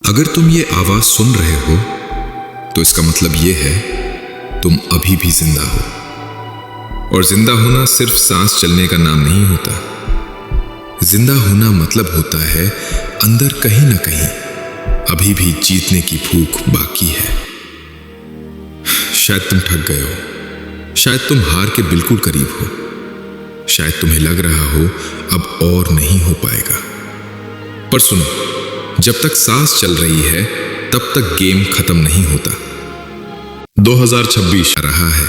अगर तुम ये आवाज सुन रहे हो तो इसका मतलब ये है तुम अभी भी जिंदा हो। और जिंदा होना सिर्फ सांस चलने का नाम नहीं होता। जिंदा होना मतलब होता है अंदर कहीं ना कहीं अभी भी जीतने की भूख बाकी है। शायद तुम थक गए हो, शायद तुम हार के बिल्कुल करीब हो, शायद तुम्हें लग रहा हो अब और नहीं हो पाएगा। पर सुनो, जब तक सांस चल रही है तब तक गेम खत्म नहीं होता। 2026 आ रहा है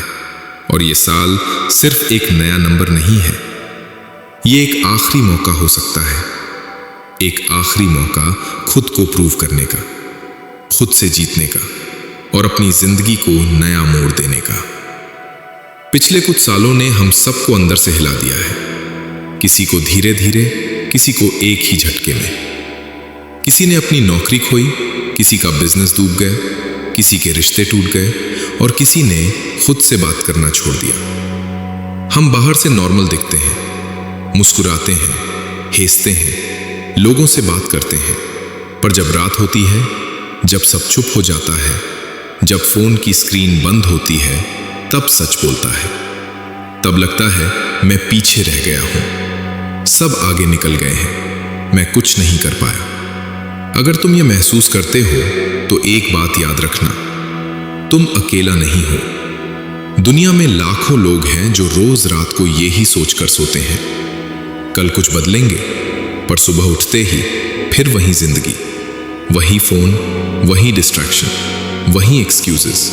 और ये साल सिर्फ एक नया नंबर नहीं है, ये एक आखिरी मौका हो सकता है। एक आखिरी मौका खुद को प्रूव करने का, खुद से जीतने का और अपनी जिंदगी को नया मोड़ देने का। पिछले कुछ सालों ने हम सबको अंदर से हिला दिया है, किसी को धीरे धीरे, किसी को एक ही झटके में। किसी ने अपनी नौकरी खोई, किसी का बिजनेस डूब गया, किसी के रिश्ते टूट गए और किसी ने खुद से बात करना छोड़ दिया। हम बाहर से नॉर्मल दिखते हैं, मुस्कुराते हैं, हंसते हैं, लोगों से बात करते हैं, पर जब रात होती है, जब सब चुप हो जाता है, जब फोन की स्क्रीन बंद होती है, तब सच बोलता है। तब लगता है मैं पीछे रह गया हूं, सब आगे निकल गए हैं, मैं कुछ नहीं कर पाया। अगर तुम ये महसूस करते हो तो एक बात याद रखना, तुम अकेला नहीं हो। दुनिया में लाखों लोग हैं जो रोज रात को ये ही सोचकर सोते हैं कल कुछ बदलेंगे, पर सुबह उठते ही फिर वही जिंदगी, वही फोन, वही डिस्ट्रैक्शन, वही एक्सक्यूजेस।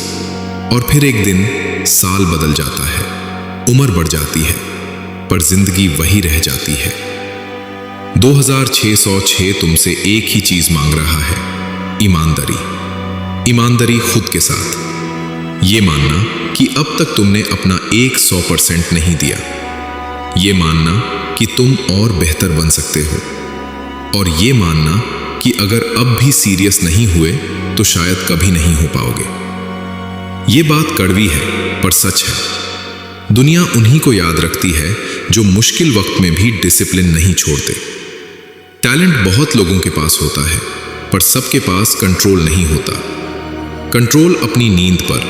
और फिर एक दिन साल बदल जाता है, उम्र बढ़ जाती है, पर जिंदगी वही रह जाती है। 2606 तुमसे एक ही चीज मांग रहा है, ईमानदारी। ईमानदारी खुद के साथ, ये मानना कि अब तक तुमने अपना 100% नहीं दिया, ये मानना कि तुम और बेहतर बन सकते हो, और ये मानना कि अगर अब भी सीरियस नहीं हुए तो शायद कभी नहीं हो पाओगे। ये बात कड़वी है पर सच है। दुनिया उन्हीं को याद रखती है जो मुश्किल वक्त में भी डिसिप्लिन नहीं छोड़ते। टैलेंट बहुत लोगों के पास होता है, पर सबके पास कंट्रोल नहीं होता। कंट्रोल अपनी नींद पर,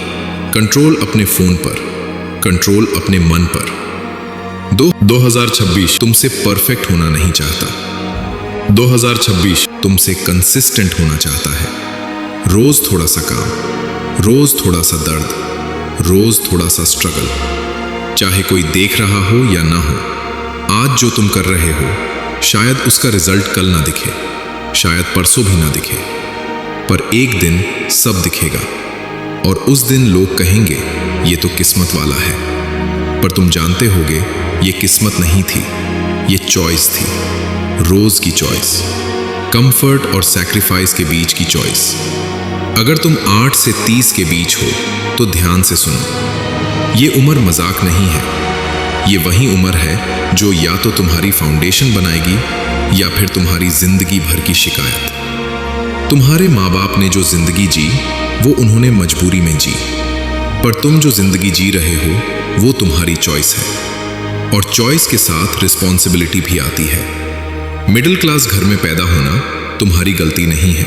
कंट्रोल अपने फोन पर, कंट्रोल अपने मन पर। 2026 तुमसे परफेक्ट होना नहीं चाहता। 2026 तुमसे कंसिस्टेंट होना चाहता है। रोज थोड़ा सा काम, रोज थोड़ा सा दर्द, रोज थोड़ा सा स्ट्रगल। चाहे कोई देख रहा हो या ना हो, आज जो तुम कर रहे हो शायद उसका रिजल्ट कल ना दिखे, शायद परसों भी ना दिखे, पर एक दिन सब दिखेगा। और उस दिन लोग कहेंगे ये तो किस्मत वाला है, पर तुम जानते होगे ये किस्मत नहीं थी, ये चॉइस थी, रोज की चॉइस, कंफर्ट और सैक्रिफाइस के बीच की चॉइस। अगर तुम 8 से 30 के बीच हो तो ध्यान से सुनो, ये उम्र मजाक नहीं है। ये वही उम्र है जो या तो तुम्हारी फाउंडेशन बनाएगी या फिर तुम्हारी जिंदगी भर की शिकायत। तुम्हारे माँ बाप ने जो जिंदगी जी वो उन्होंने मजबूरी में जी, पर तुम जो जिंदगी जी रहे हो वो तुम्हारी चॉइस है, और चॉइस के साथ रिस्पॉन्सिबिलिटी भी आती है। मिडिल क्लास घर में पैदा होना तुम्हारी गलती नहीं है,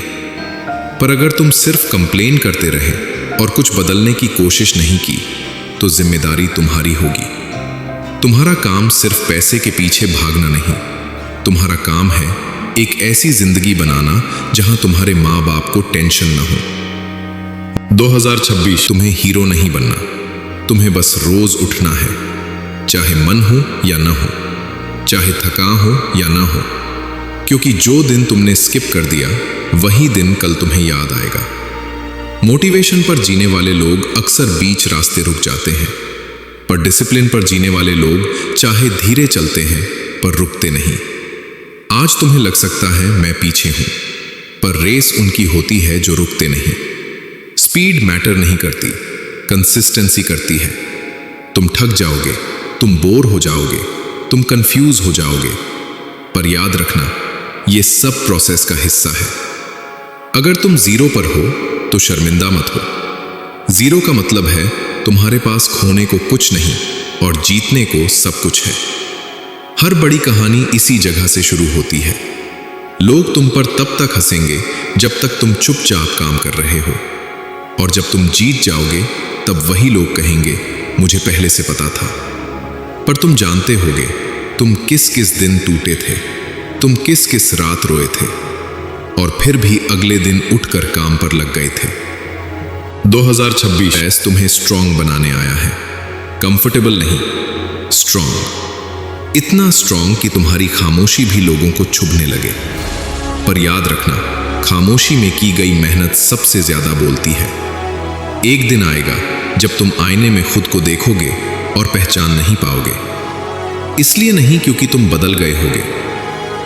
पर अगर तुम सिर्फ कंप्लेन करते रहे और कुछ बदलने की कोशिश नहीं की तो जिम्मेदारी तुम्हारी होगी। तुम्हारा काम सिर्फ पैसे के पीछे भागना नहीं, तुम्हारा काम है एक ऐसी जिंदगी बनाना जहां तुम्हारे माँ बाप को टेंशन ना हो। 2026 तुम्हें हीरो नहीं बनना, तुम्हें बस रोज उठना है, चाहे मन हो या ना हो, चाहे थका हो या ना हो, क्योंकि जो दिन तुमने स्किप कर दिया वही दिन कल तुम्हें याद आएगा। मोटिवेशन पर जीने वाले लोग अक्सर बीच रास्ते रुक जाते हैं, पर डिसिप्लिन पर जीने वाले लोग चाहे धीरे चलते हैं पर रुकते नहीं। आज तुम्हें लग सकता है मैं पीछे हूं, पर रेस उनकी होती है जो रुकते नहीं। स्पीड मैटर नहीं करती, कंसिस्टेंसी करती है। तुम थक जाओगे, तुम बोर हो जाओगे, तुम कंफ्यूज हो जाओगे, पर याद रखना ये सब प्रोसेस का हिस्सा है। अगर तुम 0 पर हो तो शर्मिंदा मत हो। 0 का मतलब है तुम्हारे पास खोने को कुछ नहीं और जीतने को सब कुछ है। हर बड़ी कहानी इसी जगह से शुरू होती है, लोग तुम पर तब तक हंसेंगे जब तक तुम चुपचाप काम कर रहे हो, और जब तुम जीत जाओगे तब वही लोग कहेंगे मुझे पहले से पता था। पर तुम जानते होगे तुम किस किस दिन टूटे थे, तुम किस किस रात रोए थे, और फिर भी अगले दिन उठकर काम पर लग गए थे। 2026 तुम्हें स्ट्रांग बनाने आया है, कंफर्टेबल नहीं, स्ट्रांग। इतना स्ट्रांग कि तुम्हारी खामोशी भी लोगों को छुभने लगे। पर याद रखना, खामोशी में की गई मेहनत सबसे ज्यादा बोलती है। एक दिन आएगा जब तुम आईने में खुद को देखोगे और पहचान नहीं पाओगे। इसलिए नहीं क्योंकि तुम बदल गए होगे,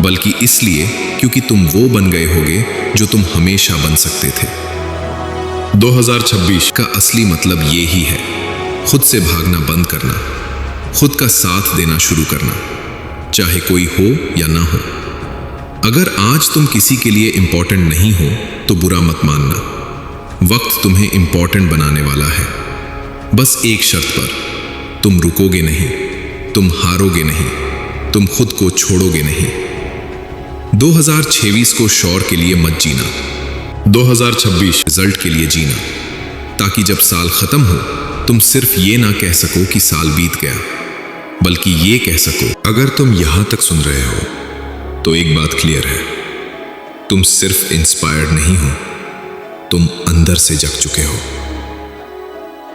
बल्कि इसलिए क्योंकि तुम वो बन गए होगे जो तुम हमेशा बन सकते थे। 2026 का असली मतलब ये ही है, खुद से भागना बंद करना, खुद का साथ देना शुरू करना, चाहे कोई हो या ना हो। अगर आज तुम किसी के लिए इंपॉर्टेंट नहीं हो तो बुरा मत मानना, वक्त तुम्हें इंपॉर्टेंट बनाने वाला है। बस एक शर्त पर, तुम रुकोगे नहीं, तुम हारोगे नहीं, तुम खुद को छोड़ोगे नहीं। 2026 को शौर के लिए मत जीना, 2026 रिजल्ट के लिए जीना, ताकि जब साल खत्म हो तुम सिर्फ ये ना कह सको कि साल बीत गया, बल्कि ये कह सको, अगर तुम यहां तक सुन रहे हो तो एक बात क्लियर है, तुम सिर्फ इंस्पायर्ड नहीं हो, तुम अंदर से जग चुके हो।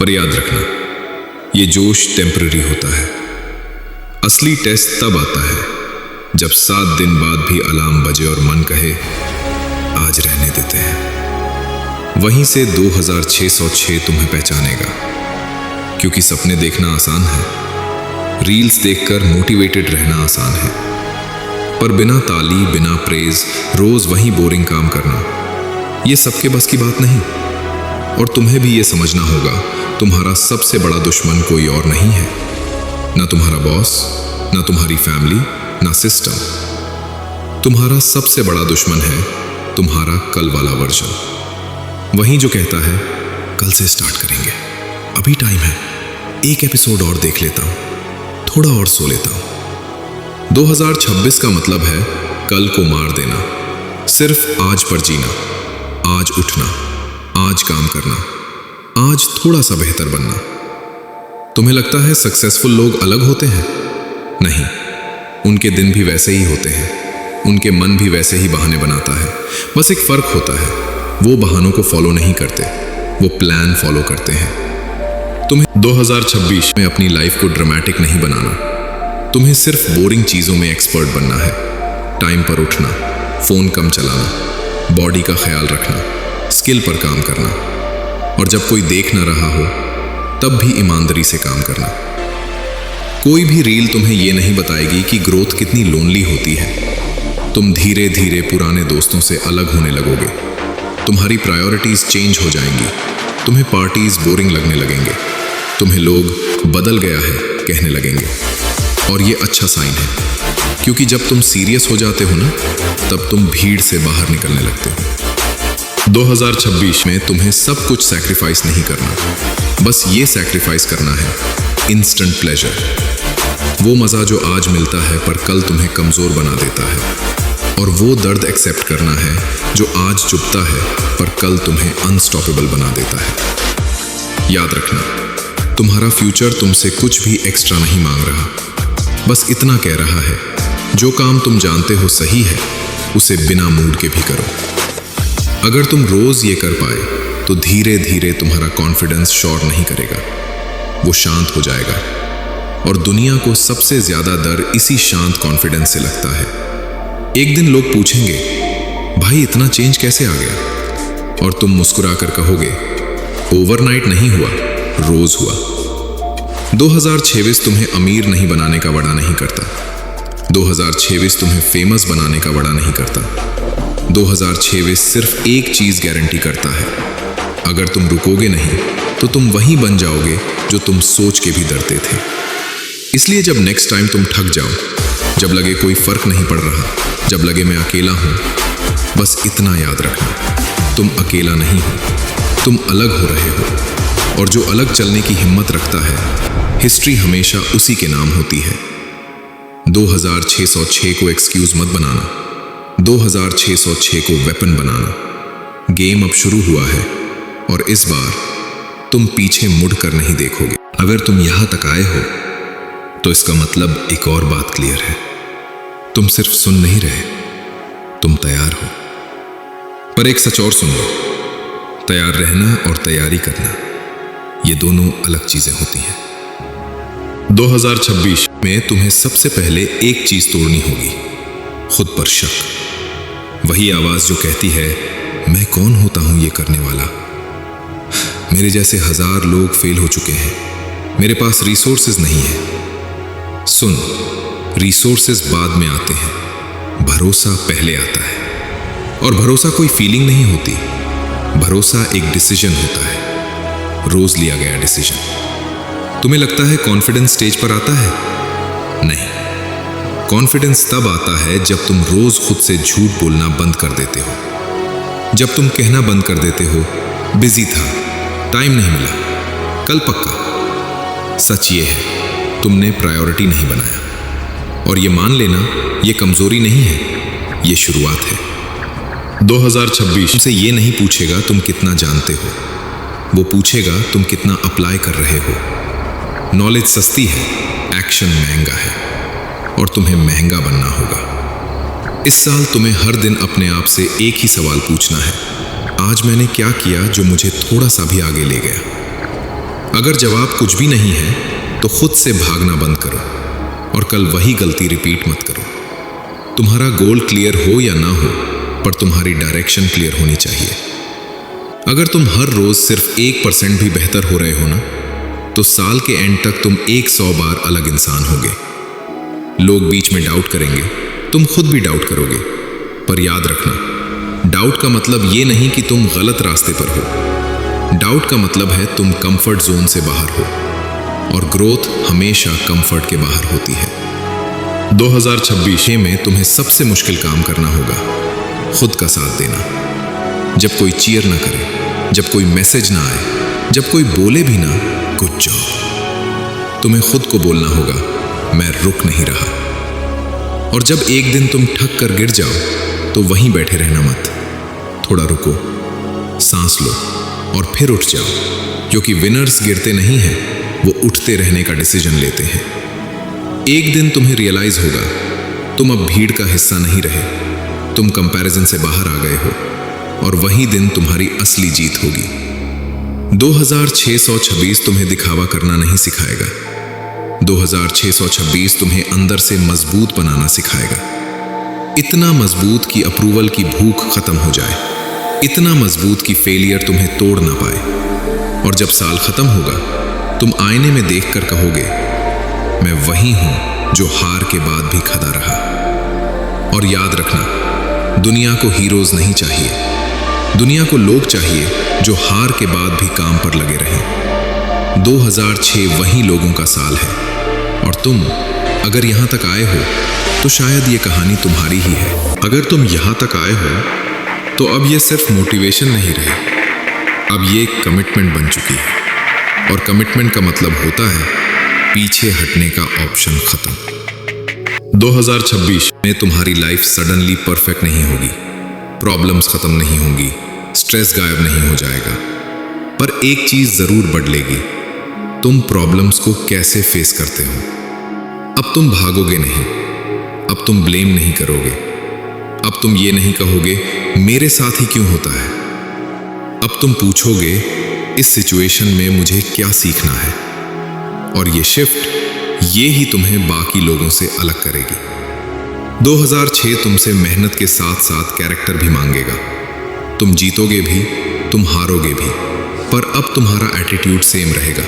पर याद रखना, ये जोश टेम्पररी होता है। असली टेस्ट तब आता है जब 7 दिन बाद भी अलार्म बजे और मन कहे आज रहने देते हैं। वहीं से 2606 तुम्हें पहचानेगा, क्योंकि सपने देखना आसान है, रील्स देखकर मोटिवेटेड रहना आसान है, पर बिना ताली, बिना प्रेज, रोज वही बोरिंग काम करना, ये सबके बस की बात नहीं। और तुम्हें भी ये समझना होगा, तुम्हारा सबसे बड़ा दुश्मन कोई और नहीं है, ना तुम्हारा बॉस, ना तुम्हारी फैमिली, ना सिस्टम। तुम्हारा सबसे बड़ा दुश्मन है तुम्हारा कल वाला वर्जन, वही जो कहता है कल से स्टार्ट करेंगे, अभी टाइम है, एक एपिसोड और देख लेता हूं, थोड़ा और सो लेता हूं। 2026 का मतलब है कल को मार देना, सिर्फ आज पर जीना, आज उठना, आज काम करना, आज थोड़ा सा बेहतर बनना। तुम्हें लगता है सक्सेसफुल लोग अलग होते हैं? नहीं, उनके दिन भी वैसे ही होते हैं, उनके मन भी वैसे ही बहाने बनाता है। बस एक फर्क होता है, वो बहानों को फॉलो नहीं करते, वो प्लान फॉलो करते हैं। तुम्हें 2026 में अपनी लाइफ को ड्रामेटिक नहीं बनाना, तुम्हें सिर्फ बोरिंग चीजों में एक्सपर्ट बनना है। टाइम पर उठना, फोन कम चलाना, बॉडी का ख्याल रखना, स्किल पर काम करना, और जब कोई देख ना रहा हो तब भी ईमानदारी से काम करना। कोई भी रील तुम्हें यह नहीं बताएगी कि ग्रोथ कितनी लोनली होती है। तुम धीरे धीरे पुराने दोस्तों से अलग होने लगोगे, तुम्हारी प्रायोरिटीज चेंज हो जाएंगी, तुम्हें पार्टीज बोरिंग लगने लगेंगे, तुम्हें लोग बदल गया है कहने लगेंगे। और ये अच्छा साइन है, क्योंकि जब तुम सीरियस हो जाते हो ना, तब तुम भीड़ से बाहर निकलने लगते हो। 2026 में तुम्हें सब कुछ सैक्रिफाइस नहीं करना, बस ये सैक्रिफाइस करना है इंस्टेंट प्लेजर, वो मज़ा जो आज मिलता है पर कल तुम्हें कमज़ोर बना देता है, और वो दर्द एक्सेप्ट करना है जो आज चुभता है पर कल तुम्हें अनस्टॉपेबल बना देता है। याद रखना, तुम्हारा फ्यूचर तुमसे कुछ भी एक्स्ट्रा नहीं मांग रहा, बस इतना कह रहा है जो काम तुम जानते हो सही है उसे बिना मूड के भी करो। अगर तुम रोज ये कर पाए तो धीरे धीरे तुम्हारा कॉन्फिडेंस शॉर्ट नहीं करेगा, वो शांत हो जाएगा। और दुनिया को सबसे ज्यादा डर इसी शांत कॉन्फिडेंस से लगता है। एक दिन लोग पूछेंगे, भाई इतना चेंज कैसे आ गया? और तुम मुस्कुरा कर कहोगे, ओवरनाइट नहीं हुआ, रोज हुआ। 2026 तुम्हें अमीर नहीं बनाने का वड़ा नहीं करता, 2026 तुम्हें फेमस बनाने का वड़ा नहीं करता। 2026 सिर्फ एक चीज गारंटी करता है, अगर तुम रुकोगे नहीं तो तुम वही बन जाओगे जो तुम सोच के भी डरते थे। इसलिए जब नेक्स्ट टाइम तुम थक जाओ, जब लगे कोई फर्क नहीं पड़ रहा, जब लगे मैं अकेला हूं, बस इतना याद रखना, तुम अकेला नहीं हो, तुम अलग हो रहे हो। और जो अलग चलने की हिम्मत रखता है, हिस्ट्री हमेशा उसी के नाम होती है। 2606 को एक्सक्यूज मत बनाना, 2606 को वेपन बनाना। गेम अब शुरू हुआ है और इस बार तुम पीछे मुड़कर नहीं देखोगे। अगर तुम यहां तक आए हो तो इसका मतलब एक और बात क्लियर है, तुम सिर्फ सुन नहीं रहे, तुम तैयार हो। पर एक सच और सुन लो, तैयार रहना और तैयारी करना ये दोनों अलग चीजें होती हैं। 2026 में तुम्हें सबसे पहले एक चीज तोड़नी होगी, खुद पर शक। वही आवाज जो कहती है मैं कौन होता हूं ये करने वाला, मेरे जैसे 1000 लोग फेल हो चुके हैं, मेरे पास रिसोर्सेज नहीं है। सुन, रिसोर्सेज बाद में आते हैं, भरोसा पहले आता है। और भरोसा कोई फीलिंग नहीं होती, भरोसा एक डिसीजन होता है, रोज लिया गया डिसीजन। तुम्हें लगता है कॉन्फिडेंस स्टेज पर आता है? नहीं, कॉन्फिडेंस तब आता है जब तुम रोज खुद से झूठ बोलना बंद कर देते हो, जब तुम कहना बंद कर देते हो बिजी था, टाइम नहीं मिला, कल पक्का। सच ये है तुमने प्रायोरिटी नहीं बनाया। और ये मान लेना ये कमजोरी नहीं है, ये शुरुआत है। 2026 तुमसे ये नहीं पूछेगा तुम कितना जानते हो, वो पूछेगा तुम कितना अप्लाई कर रहे हो। नॉलेज सस्ती है, एक्शन महंगा है और तुम्हें महंगा बनना होगा। इस साल तुम्हें हर दिन अपने आप से एक ही सवाल पूछना है, आज मैंने क्या किया जो मुझे थोड़ा सा भी आगे ले गया। अगर जवाब कुछ भी नहीं है तो खुद से भागना बंद करो और कल वही गलती रिपीट मत करो। तुम्हारा गोल क्लियर हो या ना हो, पर तुम्हारी डायरेक्शन क्लियर होनी चाहिए। अगर तुम हर रोज सिर्फ 1% भी बेहतर हो रहे हो ना, तो साल के एंड तक तुम 100 बार अलग इंसान होगे। लोग बीच में डाउट करेंगे, तुम खुद भी डाउट करोगे, पर याद रखना, डाउट का मतलब ये नहीं कि तुम गलत रास्ते पर हो। डाउट का मतलब है तुम कंफर्ट जोन से बाहर हो, और ग्रोथ हमेशा कंफर्ट के बाहर होती है। 2026 में तुम्हें सबसे मुश्किल काम करना होगा, खुद का साथ देना। जब कोई चीयर ना करे, जब कोई मैसेज ना आए, जब कोई बोले भी ना गुड जॉब, तुम्हें खुद को बोलना होगा मैं रुक नहीं रहा। और जब एक दिन तुम ठक कर गिर जाओ तो वहीं बैठे रहना मत, थोड़ा रुको, सांस लो और फिर उठ जाओ, क्योंकि विनर्स गिरते नहीं हैं, वो उठते रहने का डिसीजन लेते हैं। एक दिन तुम्हें रियलाइज होगा तुम अब भीड़ का हिस्सा नहीं रहे, तुम कंपैरिजन से बाहर आ गए हो, और वही दिन तुम्हारी असली जीत होगी। 2626 तुम्हें दिखावा करना नहीं सिखाएगा, 2626 तुम्हें अंदर से मजबूत बनाना सिखाएगा। इतना मजबूत कि अप्रूवल की भूख खत्म हो जाए, इतना मजबूत कि फेलियर तुम्हें तोड़ ना पाए। और जब साल खत्म होगा तुम आईने में देखकर कहोगे मैं वही हूं जो हार के बाद भी खड़ा रहा। और याद रखना, दुनिया को हीरोज नहीं चाहिए, दुनिया को लोग चाहिए जो हार के बाद भी काम पर लगे रहें। 2006 वही लोगों का साल है, और तुम अगर यहां तक आए हो तो शायद ये कहानी तुम्हारी ही है। अगर तुम यहां तक आए हो तो अब ये सिर्फ मोटिवेशन नहीं रही, अब ये कमिटमेंट बन चुकी है। और कमिटमेंट का मतलब होता है पीछे हटने का ऑप्शन खत्म। 2026 में तुम्हारी लाइफ सडनली परफेक्ट नहीं होगी, प्रॉब्लम्स खत्म नहीं होंगी, स्ट्रेस गायब नहीं हो जाएगा, पर एक चीज जरूर बदलेगी, तुम प्रॉब्लम्स को कैसे फेस करते हो। अब तुम भागोगे नहीं, अब तुम ब्लेम नहीं करोगे, अब तुम ये नहीं कहोगे मेरे साथ ही क्यों होता है, अब तुम पूछोगे इस सिचुएशन में मुझे क्या सीखना है। और ये शिफ्ट, ये ही तुम्हें बाकी लोगों से अलग करेगी। 2006 तुमसे मेहनत के साथ साथ कैरेक्टर भी मांगेगा। तुम जीतोगे भी, तुम हारोगे भी, पर अब तुम्हारा एटीट्यूड सेम रहेगा,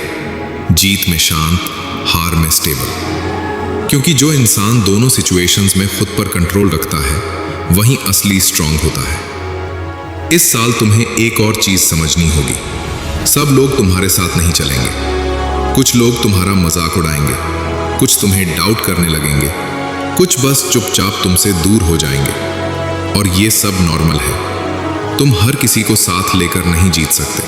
जीत में शांत, हार में स्टेबल। क्योंकि जो इंसान दोनों सिचुएशंस में खुद पर कंट्रोल रखता है वही असली स्ट्रांग होता है। इस साल तुम्हें एक और चीज समझनी होगी, सब लोग तुम्हारे साथ नहीं चलेंगे। कुछ लोग तुम्हारा मजाक उड़ाएंगे, कुछ तुम्हें डाउट करने लगेंगे, कुछ बस चुपचाप तुमसे दूर हो जाएंगे, और ये सब नॉर्मल है। तुम हर किसी को साथ लेकर नहीं जीत सकते।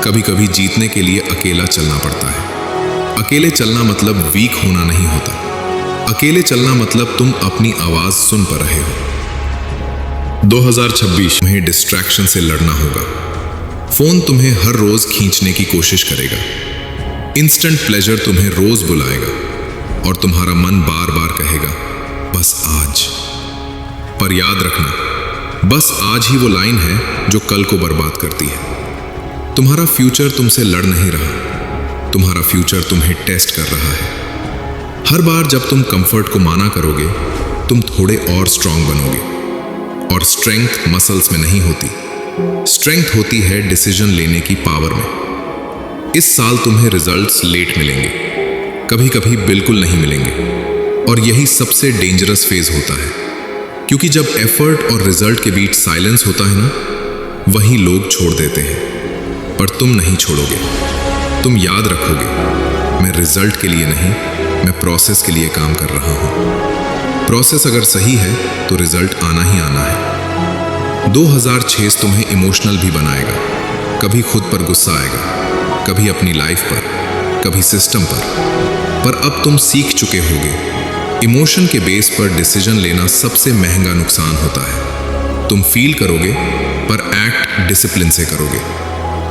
कभी कभी जीतने के लिए अकेला चलना पड़ता है। अकेले चलना मतलब वीक होना नहीं होता, अकेले चलना मतलब तुम अपनी आवाज सुन पा रहे हो। 2026 तुम्हें डिस्ट्रैक्शन से लड़ना होगा। फोन तुम्हें हर रोज खींचने की कोशिश करेगा, इंस्टेंट प्लेजर तुम्हें रोज बुलाएगा और तुम्हारा मन बार बार कहेगा बस आज। पर याद रखना, बस आज ही वो लाइन है जो कल को बर्बाद करती है। तुम्हारा फ्यूचर तुमसे लड़ नहीं रहा, तुम्हारा फ्यूचर तुम्हें टेस्ट कर रहा है। हर बार जब तुम कंफर्ट को माना करोगे, तुम थोड़े और स्ट्रांग बनोगे। और स्ट्रेंथ मसल्स में नहीं होती, स्ट्रेंथ होती है डिसीजन लेने की पावर में। इस साल तुम्हें रिजल्ट्स लेट मिलेंगे, कभी कभी बिल्कुल नहीं मिलेंगे, और यही सबसे डेंजरस फेज होता है। क्योंकि जब एफर्ट और रिजल्ट के बीच साइलेंस होता है ना, वहीं लोग छोड़ देते हैं। पर तुम नहीं छोड़ोगे, तुम याद रखोगे, मैं रिजल्ट के लिए नहीं, मैं प्रोसेस के लिए काम कर रहा हूं। प्रोसेस अगर सही है तो रिजल्ट आना ही आना है। 2026 तुम्हें इमोशनल भी बनाएगा। कभी खुद पर गुस्सा आएगा, कभी अपनी लाइफ पर, कभी सिस्टम पर अब तुम सीख चुके होगे, इमोशन के बेस पर डिसीजन लेना सबसे महंगा नुकसान होता है। तुम फील करोगे पर एक्ट डिसिप्लिन से करोगे,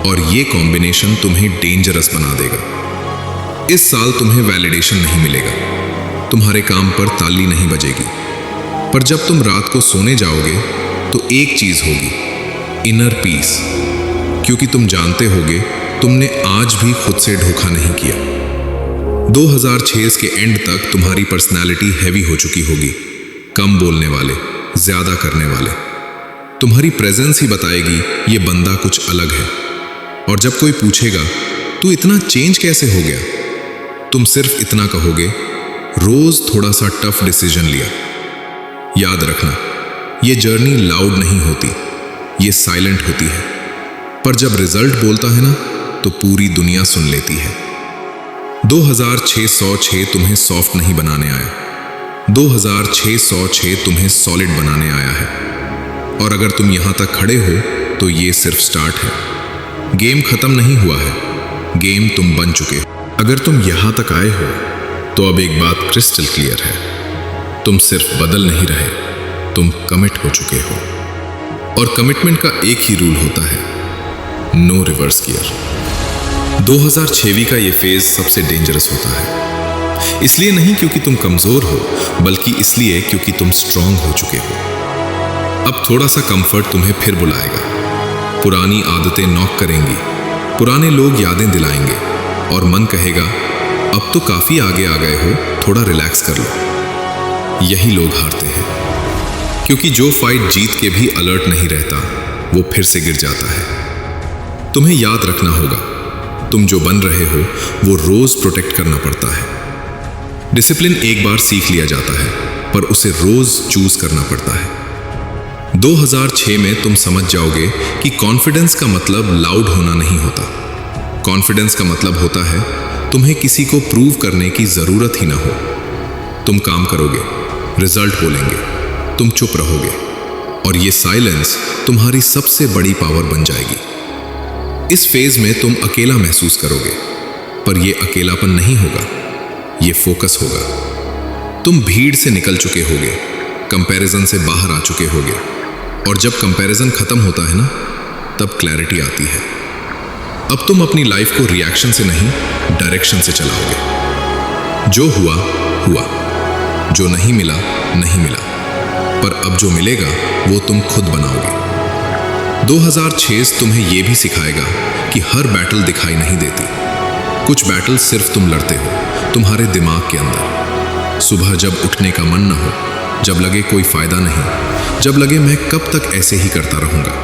और ये कॉम्बिनेशन तुम्हें डेंजरस बना देगा। इस साल तुम्हें वैलिडेशन नहीं मिलेगा, तुम्हारे काम पर ताली नहीं बजेगी, पर जब तुम रात को सोने जाओगे तो एक चीज होगी, इनर पीस। क्योंकि तुम जानते होगे तुमने आज भी खुद से धोखा नहीं किया। 2026 के एंड तक तुम्हारी पर्सनैलिटी हैवी हो चुकी होगी, कम बोलने वाले, ज्यादा करने वाले। तुम्हारी प्रेजेंस ही बताएगी ये बंदा कुछ अलग है। और जब कोई पूछेगा तू इतना चेंज कैसे हो गया, तुम सिर्फ इतना कहोगे, रोज थोड़ा सा टफ डिसीजन लिया। याद रखना, ये जर्नी लाउड नहीं होती, ये साइलेंट होती है। पर जब रिजल्ट बोलता है ना, तो पूरी दुनिया सुन लेती है। 2606 तुम्हें सॉफ्ट नहीं बनाने आया, 2606 तुम्हें सॉलिड बनाने आया है। और अगर तुम यहां तक खड़े हो तो ये सिर्फ स्टार्ट है। गेम खत्म नहीं हुआ है, गेम तुम बन चुके हो। अगर तुम यहां तक आए हो तो अब एक बात क्रिस्टल क्लियर है, तुम सिर्फ बदल नहीं रहे, तुम कमिट हो चुके हो। और कमिटमेंट का एक ही रूल होता है, नो रिवर्स गियर। 2026 का ये फेज सबसे डेंजरस होता है, इसलिए नहीं क्योंकि तुम कमजोर हो, बल्कि इसलिए क्योंकि तुम स्ट्रांग हो चुके हो। अब थोड़ा सा कंफर्ट तुम्हें फिर बुलाएगा, पुरानी आदतें नॉक करेंगी, पुराने लोग यादें दिलाएंगे, और मन कहेगा अब तो काफी आगे आ गए हो, थोड़ा रिलैक्स कर लो। यही लोग हारते हैं, क्योंकि जो फाइट जीत के भी अलर्ट नहीं रहता, वो फिर से गिर जाता है। तुम्हें याद रखना होगा, तुम जो बन रहे हो वो रोज प्रोटेक्ट करना पड़ता है। डिसिप्लिन एक बार सीख लिया जाता है, पर उसे रोज चूज करना पड़ता है। 2006 में तुम समझ जाओगे कि कॉन्फिडेंस का मतलब लाउड होना नहीं होता। कॉन्फिडेंस का मतलब होता है तुम्हें किसी को प्रूव करने की जरूरत ही ना हो। तुम काम करोगे, रिजल्ट बोलेंगे, तुम चुप रहोगे, और ये साइलेंस तुम्हारी सबसे बड़ी पावर बन जाएगी। इस फेज में तुम अकेला महसूस करोगे, पर ये अकेलापन नहीं होगा, ये फोकस होगा। तुम भीड़ से निकल चुके होगे, कंपैरिजन से बाहर आ चुके होगे, और जब कंपैरिजन खत्म होता है ना, तब क्लैरिटी आती है। अब तुम अपनी लाइफ को रिएक्शन से नहीं, डायरेक्शन से चलाओगे। जो हुआ हुआ, जो नहीं मिला नहीं मिला, पर अब जो मिलेगा वो तुम खुद बनाओगे। 2006 तुम्हें यह भी सिखाएगा कि हर बैटल दिखाई नहीं देती। कुछ बैटल सिर्फ तुम लड़ते हो तुम्हारे दिमाग के अंदर। सुबह जब उठने का मन न हो, जब लगे कोई फायदा नहीं, जब लगे मैं कब तक ऐसे ही करता रहूंगा।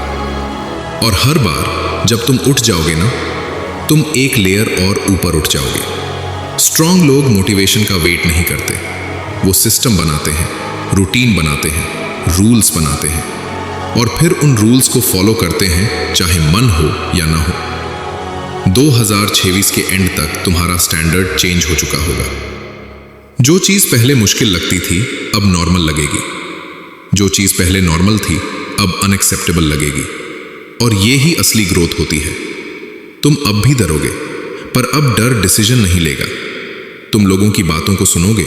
और हर बार जब तुम उठ जाओगे ना, तुम एक लेयर और ऊपर उठ जाओगे। स्ट्रांग लोग मोटिवेशन का वेट नहीं करते, वो सिस्टम बनाते हैं, रूटीन बनाते हैं, रूल्स बनाते हैं, और फिर उन रूल्स को फॉलो करते हैं, चाहे मन हो या ना हो। 2026 के एंड तक तुम्हारा स्टैंडर्ड चेंज हो चुका होगा। जो चीज पहले मुश्किल लगती थी अब नॉर्मल लगेगी, जो चीज पहले नॉर्मल थी अब अनएक्सेप्टेबल लगेगी। और ये ही असली ग्रोथ होती है। तुम अब भी डरोगे, पर अब डर डिसीजन नहीं लेगा। तुम लोगों की बातों को सुनोगे,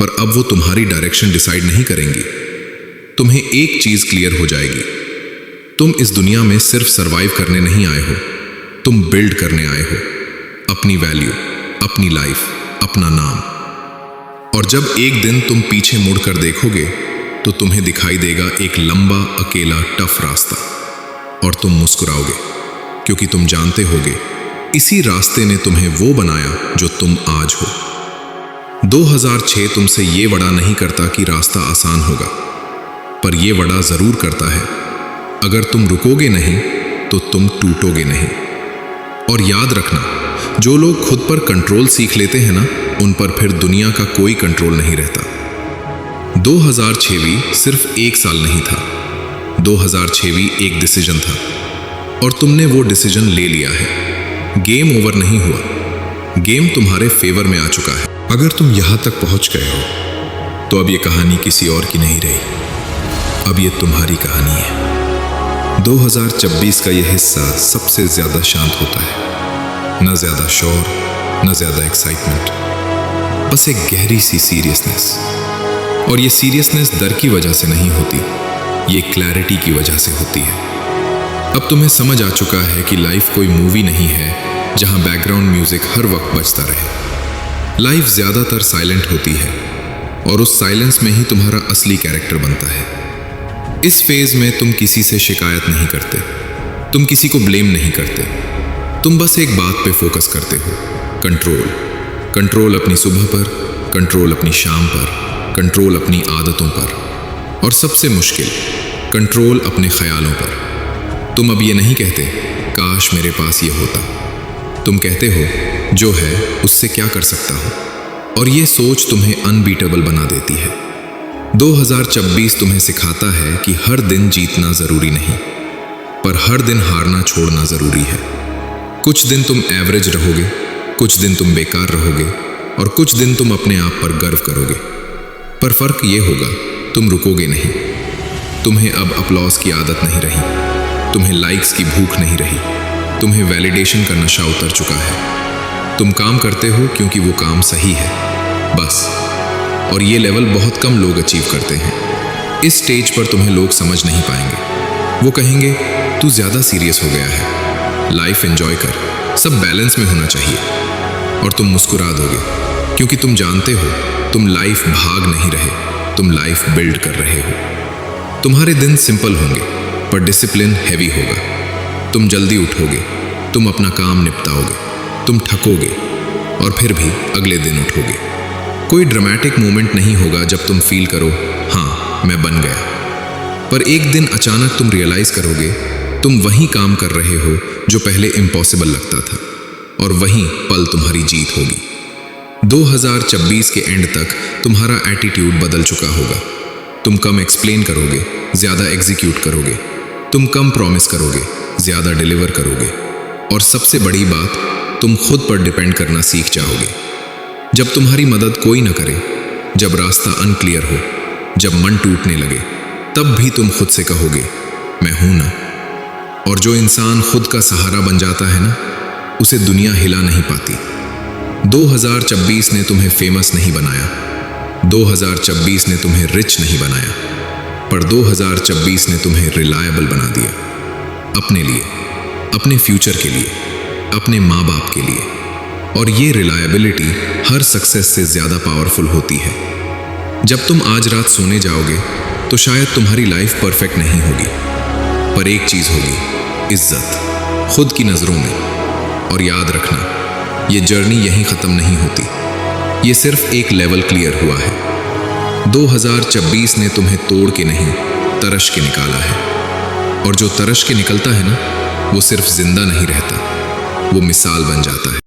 पर अब वो तुम्हारी डायरेक्शन डिसाइड नहीं करेंगी। तुम्हें एक चीज क्लियर हो जाएगी, तुम इस दुनिया में सिर्फ सरवाइव करने नहीं आए हो, तुम बिल्ड करने आए हो अपनी वैल्यू, अपनी लाइफ, अपना नाम। और जब एक दिन तुम पीछे मुड़कर देखोगे तो तुम्हें दिखाई देगा एक लंबा, अकेला, टफ रास्ता, और तुम मुस्कुराओगे क्योंकि तुम जानते होगे इसी रास्ते ने तुम्हें वो बनाया जो तुम आज हो। 2006 तुमसे ये वड़ा नहीं करता कि रास्ता आसान होगा, पर ये वड़ा जरूर करता है अगर तुम रुकोगे नहीं तो तुम टूटोगे नहीं। और याद रखना, जो लोग खुद पर कंट्रोल सीख लेते हैं ना, उन पर फिर दुनिया का कोई कंट्रोल नहीं रहता। 2006 भी सिर्फ एक साल नहीं था, 2006 भी एक डिसीजन था, और तुमने वो डिसीजन ले लिया है। गेम ओवर नहीं हुआ, गेम तुम्हारे फेवर में आ चुका है। अगर तुम यहां तक पहुंच गए हो तो अब ये कहानी किसी और की नहीं रही, अब ये तुम्हारी कहानी है। 2026 का यह हिस्सा सबसे ज्यादा शांत होता है, न ज्यादा शोर, न ज्यादा एक्साइटमेंट, बस एक गहरी सी सीरियसनेस। और ये सीरियसनेस डर की वजह से नहीं होती, ये क्लैरिटी की वजह से होती है। अब तुम्हें समझ आ चुका है कि लाइफ कोई मूवी नहीं है जहां बैकग्राउंड म्यूजिक हर वक्त बजता रहे। लाइफ ज्यादातर साइलेंट होती है, और उस साइलेंस में ही तुम्हारा असली कैरेक्टर बनता है। इस फेज में तुम किसी से शिकायत नहीं करते, तुम किसी को ब्लेम नहीं करते, तुम बस एक बात पे फोकस करते हो, कंट्रोल। कंट्रोल अपनी सुबह पर, कंट्रोल अपनी शाम पर, कंट्रोल अपनी आदतों पर, और सबसे मुश्किल, कंट्रोल अपने ख्यालों पर। तुम अब ये नहीं कहते काश मेरे पास ये होता, तुम कहते हो जो है उससे क्या कर सकता हूं, और ये सोच तुम्हें अनबीटेबल बना देती है। 2026 तुम्हें सिखाता है कि हर दिन जीतना जरूरी नहीं, पर हर दिन हारना छोड़ना जरूरी है। कुछ दिन तुम एवरेज रहोगे, कुछ दिन तुम बेकार रहोगे, और कुछ दिन तुम अपने आप पर गर्व करोगे, पर फर्क ये होगा तुम रुकोगे नहीं। तुम्हें अब अपलॉज की आदत नहीं रही, तुम्हें लाइक्स की भूख नहीं रही, तुम्हें वैलिडेशन का नशा उतर चुका है। तुम काम करते हो क्योंकि वो काम सही है, बस। और ये लेवल बहुत कम लोग अचीव करते हैं। इस स्टेज पर तुम्हें लोग समझ नहीं पाएंगे, वो कहेंगे तू ज्यादा सीरियस हो गया है, लाइफ एंजॉय कर, सब बैलेंस में होना चाहिए। और तुम मुस्कुरा दोगे क्योंकि तुम जानते हो तुम लाइफ भाग नहीं रहे, तुम लाइफ बिल्ड कर रहे हो। तुम्हारे दिन सिंपल होंगे पर डिसिप्लिन हैवी होगा। तुम जल्दी उठोगे, तुम अपना काम निपटाओगे, तुम थकोगे और फिर भी अगले दिन उठोगे। कोई ड्रामेटिक मोमेंट नहीं होगा जब तुम फील करो हाँ मैं बन गया, पर एक दिन अचानक तुम रियलाइज करोगे तुम वही काम कर रहे हो जो पहले इम्पॉसिबल लगता था, और वही पल तुम्हारी जीत होगी। 2026 के एंड तक तुम्हारा एटीट्यूड बदल चुका होगा। तुम कम एक्सप्लेन करोगे, ज्यादा एग्जीक्यूट करोगे, तुम कम प्रॉमिस करोगे, ज्यादा डिलीवर करोगे, और सबसे बड़ी बात, तुम खुद पर डिपेंड करना सीख जाओगे। जब तुम्हारी मदद कोई न करे, जब रास्ता अनक्लियर हो, जब मन टूटने लगे, तब भी तुम खुद से कहोगे मैं हूं ना। और जो इंसान खुद का सहारा बन जाता है ना, उसे दुनिया हिला नहीं पाती। 2026 ने तुम्हें फेमस नहीं बनाया, 2026 ने तुम्हें रिच नहीं बनाया, पर 2026 ने तुम्हें रिलायबल बना दिया। अपने लिए, अपने फ्यूचर के लिए, अपने माँ बाप के लिए। और ये रिलायबिलिटी हर सक्सेस से ज्यादा पावरफुल होती है। जब तुम आज रात सोने जाओगे तो शायद तुम्हारी लाइफ परफेक्ट नहीं होगी, पर एक चीज होगी, इज्जत, खुद की नजरों में। और याद रखना, ये जर्नी यहीं खत्म नहीं होती, ये सिर्फ एक लेवल क्लियर हुआ है। 2026 ने तुम्हें तोड़ के नहीं, तरश के निकाला है। और जो तरश के निकलता है ना, वो सिर्फ जिंदा नहीं रहता, वो मिसाल बन जाता है।